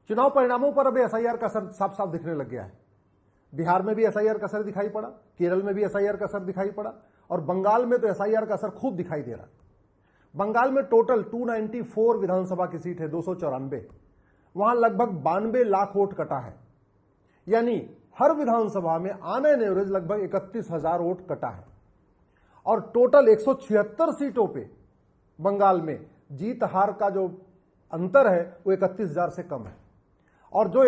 चुनाव परिणामों पर अब एसआईआर का असर साफ साफ दिखने लग गया है। बिहार में भी एसआईआर का असर दिखाई पड़ा, केरल में भी एसआईआर का असर दिखाई पड़ा, और बंगाल में तो एसआईआर का असर खूब दिखाई दे रहा है। बंगाल में टोटल 294 विधानसभा की सीट है, 294, वहां लगभग 92 लाख वोट कटा है। यानी हर विधानसभा में ऑन एन एवरेज लगभग 31,000 वोट कटा है। और टोटल 176 सीटों पे बंगाल में जीत हार का जो अंतर है वो 31,000 से कम है। और जो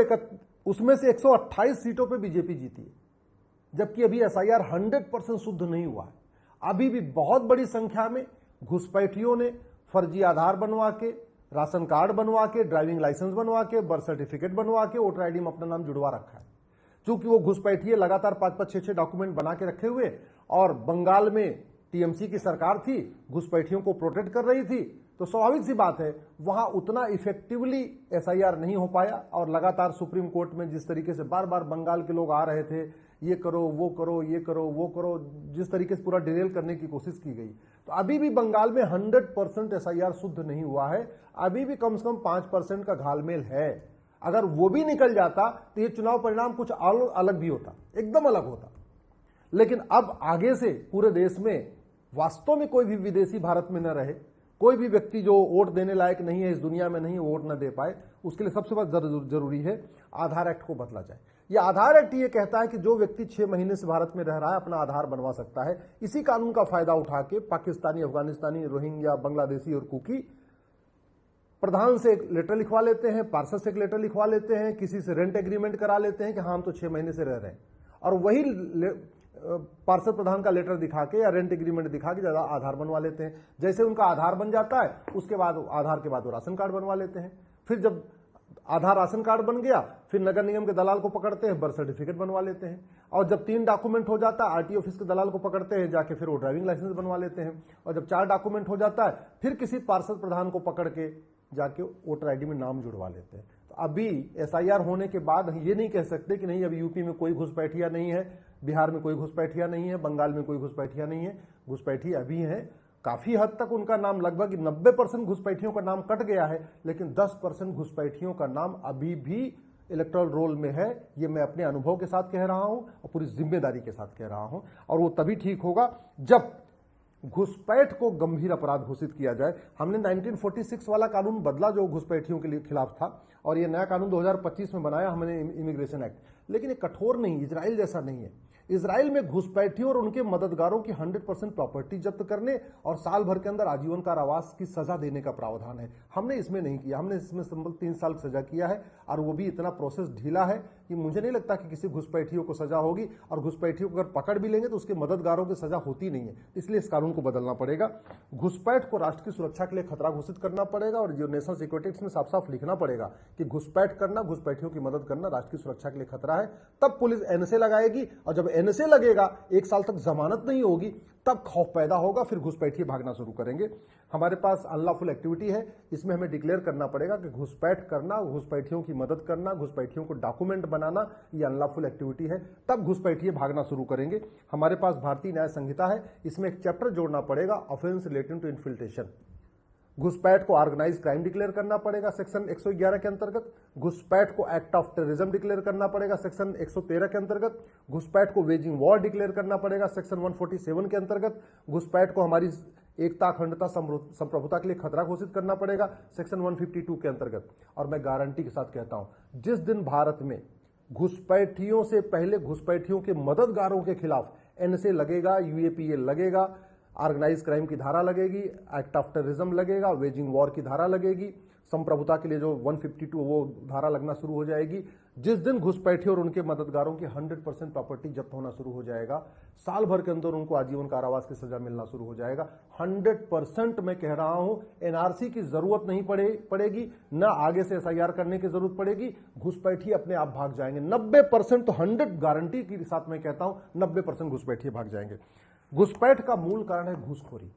उसमें से 128 सीटों पे बीजेपी जीती है, जबकि अभी एसआईआर 100% शुद्ध नहीं हुआ है। अभी भी बहुत बड़ी संख्या में घुसपैठियों ने फर्जी आधार बनवा के, राशन कार्ड बनवा के, ड्राइविंग लाइसेंस बनवा के, बर्थ सर्टिफिकेट बनवा के वोटर आईडी में अपना नाम जुड़वा रखा है। क्योंकि वो घुसपैठिए लगातार 5-5, 6-6 डॉक्यूमेंट बना के रखे हुए, और बंगाल में टीएमसी की सरकार थी, घुसपैठियों को प्रोटेक्ट कर रही थी, तो स्वाभाविक सी बात है वहां उतना इफेक्टिवली एसआईआर नहीं हो पाया। और लगातार सुप्रीम कोर्ट में जिस तरीके से बार बार बंगाल के लोग आ रहे थे, ये करो वो करो, ये करो वो करो, जिस तरीके से पूरा डिरेल करने की कोशिश की गई, तो अभी भी बंगाल में 100% एसआईआर शुद्ध नहीं हुआ है। अभी भी कम से कम 5% का घालमेल है। अगर वो भी निकल जाता तो ये चुनाव परिणाम कुछ अलग भी होता, एकदम अलग होता। लेकिन अब आगे से पूरे देश में वास्तव में कोई भी विदेशी भारत में न रहे, कोई भी व्यक्ति जो वोट देने लायक नहीं है इस दुनिया में नहीं वोट न दे पाए, उसके लिए सबसे बड़ा जरूरी है आधार एक्ट को बदला जाए। यह आधार एक्ट ये कहता है कि जो व्यक्ति 6 महीने से भारत में रह रहा है अपना आधार बनवा सकता है। इसी कानून का फायदा उठा के पाकिस्तानी, अफगानिस्तानी, रोहिंग्या, बांग्लादेशी और कुकी प्रधान से एक लेटर लिखवा लेते हैं, पार्षद से एक लेटर लिखवा लेते हैं, किसी से रेंट एग्रीमेंट करा लेते हैं कि हाँ हम तो 6 महीने से रह रहे हैं, और वही पार्षद प्रधान का लेटर दिखा के या रेंट एग्रीमेंट दिखा के ज्यादा आधार बनवा लेते हैं। जैसे उनका आधार बन जाता है, उसके बाद आधार के बाद वो राशन कार्ड बनवा लेते हैं। फिर जब आधार राशन कार्ड बन गया, फिर नगर निगम के दलाल को पकड़ते हैं, बर्थ सर्टिफिकेट बनवा लेते हैं। और जब 3 डॉक्यूमेंट हो जाता है, आरटीओ ऑफिस के दलाल को पकड़ते हैं, जाके फिर वो ड्राइविंग लाइसेंस बनवा लेते हैं। और जब 4 डॉक्यूमेंट हो जाता है, फिर किसी पार्षद प्रधान को पकड़ के जाके वोटर आईडी में नाम जुड़वा लेते हैं। तो अभी एसआईआर होने के बाद ये नहीं कह सकते कि नहीं अभी यूपी में कोई घुसपैठिया नहीं है, बिहार में कोई घुसपैठिया नहीं है, बंगाल में कोई घुसपैठिया नहीं है। घुसपैठी अभी है, काफी हद तक उनका नाम, लगभग 90% घुसपैठियों का नाम कट गया है, लेकिन 10% घुसपैठियों का नाम अभी भी इलेक्टोरल रोल में है। ये मैं अपने अनुभव के साथ कह रहा हूं और पूरी जिम्मेदारी के साथ कह रहा हूं। और वो तभी ठीक होगा जब घुसपैठ को गंभीर अपराध घोषित किया जाए। हमने 1946 वाला कानून बदला जो घुसपैठियों के खिलाफ था, और ये नया कानून 2025 में बनाया हमने, इमिग्रेशन एक्ट। लेकिन ये कठोर नहीं, इजराइल जैसा नहीं है। इजराइल में घुसपैठियों और उनके मददगारों की 100% प्रॉपर्टी जब्त करने और साल भर के अंदर आजीवन कारावास की सजा देने का प्रावधान है। हमने इसमें नहीं किया, हमने इसमें सिंपल 3 साल की सजा किया है, और वो भी इतना प्रोसेस ढीला है कि मुझे नहीं लगता कि किसी घुसपैठियों को सजा होगी। और घुसपैठियों को अगर पकड़ भी लेंगे तो उसके मददगारों की सजा होती नहीं है, इसलिए इस कानून को बदलना पड़ेगा। घुसपैठ को राष्ट्र की सुरक्षा के लिए खतरा घोषित करना पड़ेगा, और जो नेशनल सिक्योरिटी एक्ट में साफ साफ लिखना पड़ेगा कि घुसपैठ करना, घुसपैठियों की मदद करना राष्ट्र की सुरक्षा के लिए खतरा है। तब पुलिस एनएसए लगाएगी, और जब एनएसए लगेगा, 1 साल तक जमानत नहीं होगी, तब खौफ पैदा होगा, फिर घुसपैठिए भागना शुरू करेंगे। हमारे पास अनलॉफुल एक्टिविटी है, इसमें हमें डिक्लेयर करना पड़ेगा कि घुसपैठ करना, घुसपैठियों की मदद करना, घुसपैठियों को डॉक्यूमेंट बनाना, ये अनलॉफुल एक्टिविटी है। तब घुसपैठिए भागना शुरू करेंगे। हमारे पास भारतीय न्याय संहिता है, इसमें एक चैप्टर जोड़ना पड़ेगा, ऑफेंस रिलेटिंग टू इन्फिल्ट्रेशन। घुसपैठ को ऑर्गेनाइज क्राइम डिक्लेयर करना पड़ेगा सेक्शन 111 के अंतर्गत। घुसपैठ को एक्ट ऑफ टेररिज्म डिक्लेयर करना पड़ेगा सेक्शन 113 के अंतर्गत। घुसपैठ को वेजिंग वॉर डिक्लेयर करना पड़ेगा सेक्शन 147 के अंतर्गत। घुसपैठ को हमारी एकता, अखंडता, संप्रभुता के लिए खतरा घोषित करना पड़ेगा सेक्शन 152 के अंतर्गत। और मैं गारंटी के साथ कहता हूं, जिस दिन भारत में घुसपैठियों से पहले घुसपैठियों के मददगारों के खिलाफ एनएसए लगेगा, यूएपीए लगेगा, ऑर्गेनाइज क्राइम की धारा लगेगी, एक्ट ऑफ टेररिज्म लगेगा, वेजिंग वॉर की धारा लगेगी, संप्रभुता के लिए जो 152 वो धारा लगना शुरू हो जाएगी। जिस दिन घुसपैठियों और उनके मददगारों की 100% प्रॉपर्टी जब्त होना शुरू हो जाएगा, साल भर के अंदर उनको आजीवन कारावास की सजा मिलना शुरू हो जाएगा। 100% मैं कह रहा हूं, एनआरसी की जरूरत नहीं पड़ेगी, न आगे से एसआईआर करने की जरूरत पड़ेगी। घुसपैठिए अपने आप भाग जाएंगे। 90% तो 100 गारंटी के साथ मैं कहता हूं 90% घुसपैठिए भाग जाएंगे। घुसपैठ का मूल कारण है घूसखोरी।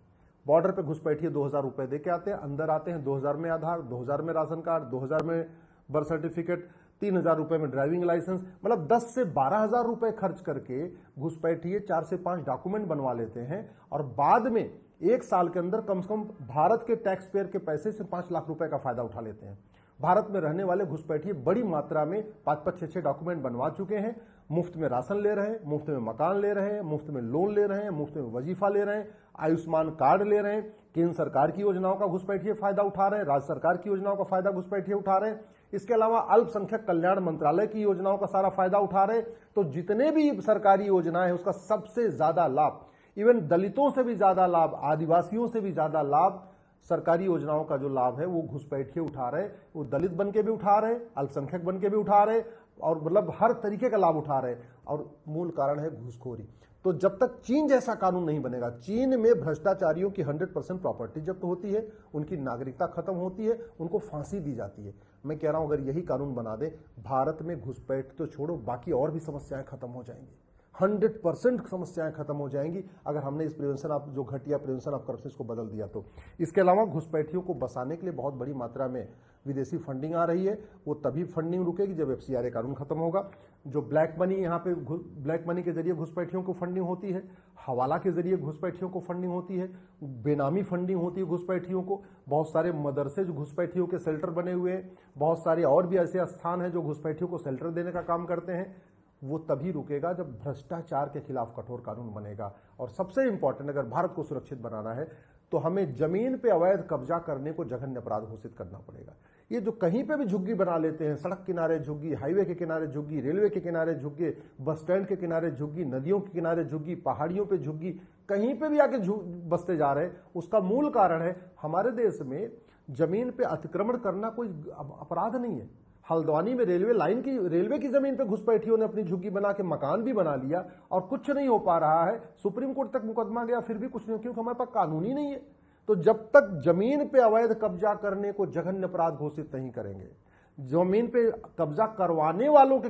बॉर्डर पे घुसपैठिए 2000 रुपए दे के आते हैं, अंदर आते हैं, 2000 में आधार, 2000 में राशन कार्ड, 2000 में बर्थ सर्टिफिकेट, 3000 रुपए में ड्राइविंग लाइसेंस, मतलब 10 से 12,000 रुपए खर्च करके घुसपैठिए 4 से 5 डॉक्यूमेंट बनवा लेते हैं, और बाद में 1 साल के अंदर कम से कम भारत के टैक्स पेयर के पैसे से 5 लाख रुपए का फायदा उठा लेते हैं। भारत में रहने वाले घुसपैठिए बड़ी मात्रा में 5-5, 6-6 डॉक्यूमेंट बनवा चुके हैं, मुफ्त में राशन ले रहे हैं, मुफ्त में मकान ले रहे हैं, मुफ्त में लोन ले रहे हैं, मुफ्त में वजीफा ले रहे हैं, आयुष्मान कार्ड ले रहे हैं, केंद्र सरकार की योजनाओं का घुसपैठिए फायदा उठा रहे हैं, राज्य सरकार की योजनाओं का फायदा घुसपैठिए उठा रहे हैं, इसके अलावा अल्पसंख्यक कल्याण मंत्रालय की योजनाओं का सारा फायदा उठा रहे हैं। तो जितने भी सरकारी योजनाएं हैं उसका सबसे ज्यादा लाभ, इवन दलितों से भी ज्यादा लाभ, आदिवासियों से भी ज्यादा लाभ, सरकारी योजनाओं का जो लाभ है वो घुसपैठिए उठा रहे। वो दलित बन के भी उठा रहे, अल्पसंख्यक बन के भी उठा रहे, और मतलब हर तरीके का लाभ उठा रहे। और मूल कारण है घूसखोरी। तो जब तक चीन जैसा कानून नहीं बनेगा, चीन में भ्रष्टाचारियों की 100% प्रॉपर्टी जब्त होती है, उनकी नागरिकता खत्म होती है, उनको फांसी दी जाती है। मैं कह रहा हूं अगर यही कानून बना दे, भारत में घुसपैठ तो छोड़ो, बाकी और भी समस्याएं खत्म हो जाएंगी। 100% समस्याएं खत्म हो जाएंगी अगर हमने इस प्रिवेंशन ऑफ जो घटिया प्रिवेंशन ऑफ करप्शन को बदल दिया तो। इसके अलावा घुसपैठियों को बसाने के लिए बहुत बड़ी मात्रा में विदेशी फंडिंग आ रही है। वो तभी फंडिंग रुकेगी जब FCRA कानून खत्म होगा। जो ब्लैक मनी यहाँ पे ब्लैक मनी के जरिए घुसपैठियों को फंडिंग होती है, हवाला के जरिए घुसपैठियों को फंडिंग होती है, बेनामी फंडिंग होती है घुसपैठियों को। बहुत सारे मदरसे जो घुसपैठियों के शेल्टर बने हुए हैं, बहुत सारे और भी ऐसे स्थान हैं जो घुसपैठियों को शेल्टर देने का काम करते हैं। वो तभी रुकेगा जब भ्रष्टाचार के खिलाफ कठोर कानून बनेगा। और सबसे इंपॉर्टेंट, अगर भारत को सुरक्षित बनाना है तो हमें जमीन पे अवैध कब्जा करने को जघन्य अपराध घोषित करना पड़ेगा। ये जो कहीं पे भी झुग्गी बना लेते हैं, सड़क किनारे झुग्गी, हाईवे के किनारे झुग्गी, रेलवे के किनारे झुग्गी, बस स्टैंड के किनारे झुग्गी, नदियों के किनारे झुग्गी, पहाड़ियों पे झुग्गी, कहीं पे भी आके बसते जा रहे हैं, उसका मूल कारण है हमारे देश में जमीन पे अतिक्रमण करना कोई अपराध नहीं है। हल्द्वानी में रेलवे की जमीन पे घुसपैठियों ने अपनी झुग्गी बना के मकान भी बना लिया और कुछ नहीं हो पा रहा है। सुप्रीम कोर्ट तक मुकदमा गया, फिर भी कुछ नहीं, क्योंकि हमारे पास कानून ही नहीं है। तो जब तक जमीन पे अवैध कब्जा करने को जघन्य अपराध घोषित नहीं करेंगे, जमीन पे कब्जा करवाने वालों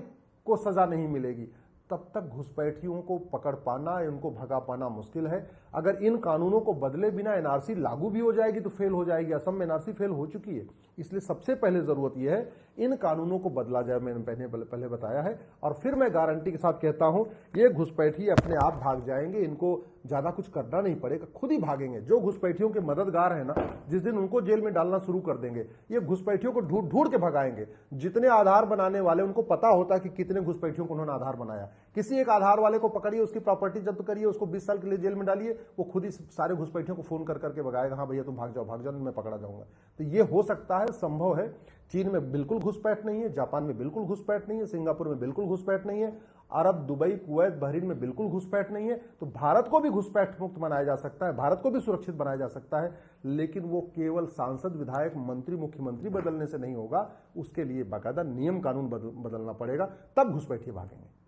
को सजा नहीं मिलेगी, तब तक घुसपैठियों को पकड़ पाना, इनको भगा पाना मुश्किल है। अगर इन कानूनों को बदले बिना NRC लागू भी हो जाएगी तो फेल हो जाएगी। असम में NRC फेल हो चुकी है। इसलिए सबसे पहले जरूरत यह है इन कानूनों को बदला जाए, मैंने पहले बताया है। और फिर मैं गारंटी के साथ कहता हूं ये घुसपैठी अपने आप भाग जाएंगे, इनको ज्यादा कुछ करना नहीं पड़ेगा, खुद ही भागेंगे। जो घुसपैठियों के मददगार है ना, जिस दिन उनको जेल में डालना शुरू कर देंगे, ये घुसपैठियों को ढूंढ ढूंढ के भगाएंगे। जितने आधार बनाने वाले, उनको पता होता है कि कितने घुसपैठियों को उन्होंने आधार बनाया। किसी एक आधार वाले को पकड़िए, उसकी प्रॉपर्टी जब्त करिए, उसको 20 साल के लिए जेल में डालिए, वो खुद ही सारे घुसपैठियों को फोन कर करके भगाएगा, हाँ भैया तुम भाग जाओ, मैं पकड़ा जाऊंगा। तो ये हो सकता है, संभव है। चीन में बिल्कुल घुसपैठ नहीं है, जापान में बिल्कुल घुसपैठ नहीं है, सिंगापुर में बिल्कुल घुसपैठ नहीं है, अरब, दुबई, कुवैत, बहरीन में बिल्कुल घुसपैठ नहीं है। तो भारत को भी घुसपैठ मुक्त बनाया जा सकता है, भारत को भी सुरक्षित बनाया जा सकता है, लेकिन वो केवल सांसद, विधायक, मंत्री, मुख्यमंत्री बदलने से नहीं होगा। उसके लिए बाकायदा नियम कानून बदलना पड़ेगा, तब घुसपैठिए भागेंगे।